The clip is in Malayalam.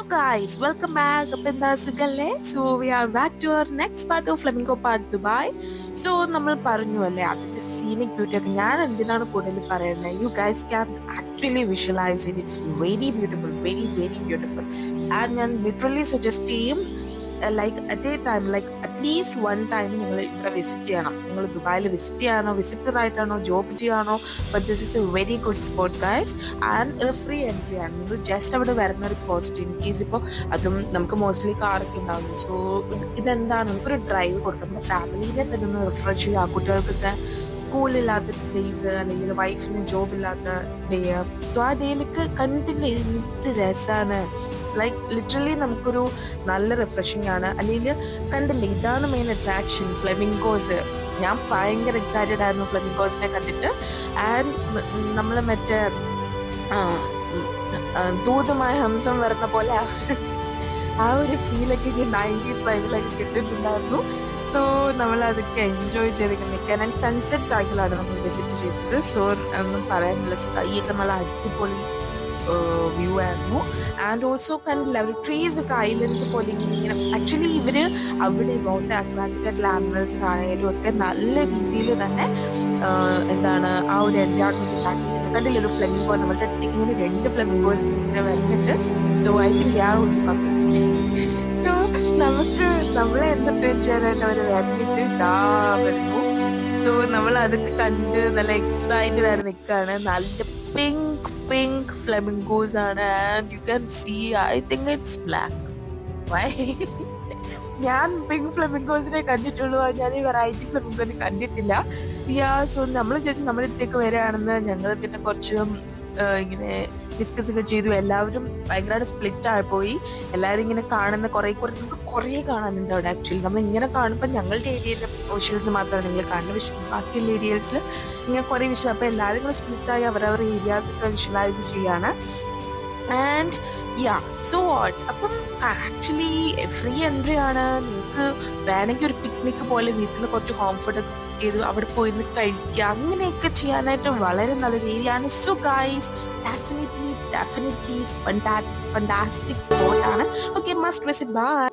guys, welcome back. So we are back to our next part of Flamingo Park Dubai. So നമ്മൾ പറഞ്ഞു അല്ലേ അതിന്റെ സീനിക് ബ്യൂട്ടി ഒക്കെ ഞാൻ എന്തിനാണ് കൂടുതൽ പറയുന്നത് you guys can actually visualise it it's very beautiful very beautiful and ഞാൻ ലിറ്ററലി സജസ്റ്റ് ചെയ്യും like at A time like at least one time നിങ്ങൾ ഇവിടെ വിസിറ്റ് ചെയ്യണം. നിങ്ങൾ ദുബായിൽ വിസിറ്റ് ചെയ്യാനോ വിസിറ്റർ ആയിട്ടാണോ ജോബ് ചെയ്യാനോ, but this is A very good spot guys. And free entry ആണ്. നിങ്ങൾ ജസ്റ്റ് അവിടെ വരുന്ന ഒരു കോസ്റ്റ് ഇൻ കേസ് ഇപ്പോൾ അതും നമുക്ക് മോസ്റ്റ്ലി കാറൊക്കെ ഉണ്ടാവും. സോ ഇതെന്താണ് നമുക്കൊരു ഡ്രൈവ് കൊടുക്കും. നമ്മുടെ ഫാമിലിനെ തന്നെ ഒന്ന് റിഫ്രഷ് ചെയ്യുക. കുട്ടികൾക്കൊക്കെ സ്കൂളില്ലാത്ത ഡേയ്സ് അല്ലെങ്കിൽ വൈഫിന് ജോബ് ഇല്ലാത്ത ഡേ, സോ ആ ഡേയിലേക്ക് കണ്ടില്ല എന്ത് രസമാണ്. ലൈക്ക് ലിറ്ററലി നമുക്കൊരു നല്ല റിഫ്രഷിംഗ് ആണ്. അല്ലെങ്കിൽ കണ്ടില്ലേ, ഇതാണ് മെയിൻ അട്രാക്ഷൻ ഫ്ലെമിംഗോസ്. ഞാൻ ഭയങ്കര എക്സൈറ്റഡ് ആയിരുന്നു ഫ്ലെമിംഗോസിനെ കണ്ടിട്ട്. ആൻഡ് നമ്മൾ മറ്റേ ദൂതമായ ഹംസം വരുന്ന പോലെ ആ ഒരു ഫീലൊക്കെ 90s വൈബിലൊക്കെ കിട്ടിയിട്ടുണ്ടായിരുന്നു. സോ നമ്മൾ അതൊക്കെ എൻജോയ് ചെയ്തൊക്കെ നിൽക്കാൻ. ആൻഡ് സൺസെറ്റ് ടൈമിലാണ് നമ്മൾ വിസിറ്റ് ചെയ്തത്. സോ ഒന്നും പറയാനില്ല, സ്കൈയൊക്കെ നല്ല അടിപൊളി വ്യൂ ആയിരുന്നു. ആൻഡ് ഓൾസോ കണ്ടില്ല ഒരു ട്രീസ് ഒക്കെ ഐലൻഡ്സ് പോലെ ഇങ്ങനെ. ആക്ച്വലി ഇവര് അവിടെ വാട്ടർ അക്വാറ്റിക് ആനിമൽസിനായാലും ഒക്കെ നല്ല രീതിയിൽ തന്നെ എന്താണ് ആ ഒരു എൻവയോൺമെന്റ് ഉണ്ടാക്കിയിട്ടുണ്ട്. കണ്ടില്ല ഒരു ഫ്ലെമിംഗോ നമ്മുടെ അടുത്തേക്ക് ഇങ്ങനെ 2 ഫ്ലെമിംഗോസ് ഇങ്ങനെ വരുന്നുണ്ട്. So I think they are also couples. So നമുക്ക് നമ്മളെ എന്റർടൈൻ ചെയ്യാനായിട്ട് അവർ വന്നിട്ട് ഇതാ വരുന്നു. സോ നമ്മൾ അതൊക്കെ കണ്ട് നല്ല എക്സൈറ്റഡ് ആയിട്ട് നിൽക്കുകയാണ്. നല്ല pink flamingos ആണ്. and you can see I think it's black. why ഞാൻ പിങ്ക് ഫ്ലെമിംഗോസിനെ കണ്ടിട്ടുള്ളൂ, ഞാൻ ഈ വെറൈറ്റി ഫ്ലെമിംഗോനെ കണ്ടിട്ടില്ല. സോ നമ്മൾ ചേച്ചി നമ്മുടെ അടുത്തേക്ക് വരികയാണെന്ന് ഞങ്ങൾ പിന്നെ കുറച്ച് ഇങ്ങനെ ഡിസ്കസ് ഒക്കെ ചെയ്തു. എല്ലാവരും ഭയങ്കരമായിട്ട് സ്പ്ലിറ്റ് ആയിപ്പോയി. എല്ലാവരും ഇങ്ങനെ കാണുന്ന നമുക്ക് കുറേ കാണാനുണ്ട് അവിടെ. ആക്ച്വലി നമ്മൾ ഇങ്ങനെ കാണുമ്പോൾ ഞങ്ങളുടെ ഏരിയയിലെ വിഷ്വൽസ് മാത്രമാണ് നിങ്ങൾ കാണുന്ന വിഷ്വൽ. ബാക്കിയുള്ള ഏരിയസിൽ ഇങ്ങനെ കുറേ വിഷ്വൽ. അപ്പോൾ എല്ലാവരും കൂടെ സ്പ്ലിറ്റായി അവരവരുടെ ഏരിയാസ് ഒക്കെ വിഷ്വലൈസ് ചെയ്യാണ്. ആൻഡ് സോ വാട്ട്, അപ്പം ആക്ച്വലി ഫ്രീ എൻട്രി ആണ്. നിങ്ങൾക്ക് വേണമെങ്കിൽ ഒരു പിക്നിക് പോലെ വീട്ടിൽ നിന്ന് കുറച്ച് കോംഫർട്ട് ഒക്കെ കുക്ക് ചെയ്ത് അവിടെ പോയിരുന്ന് കഴിക്കുക, അങ്ങനെയൊക്കെ ചെയ്യാനായിട്ട് വളരെ നല്ലൊരു ഏരിയ ആണ്. So guys, definitely fantastic spot ആണ്. Okay, must visit. ബൈ.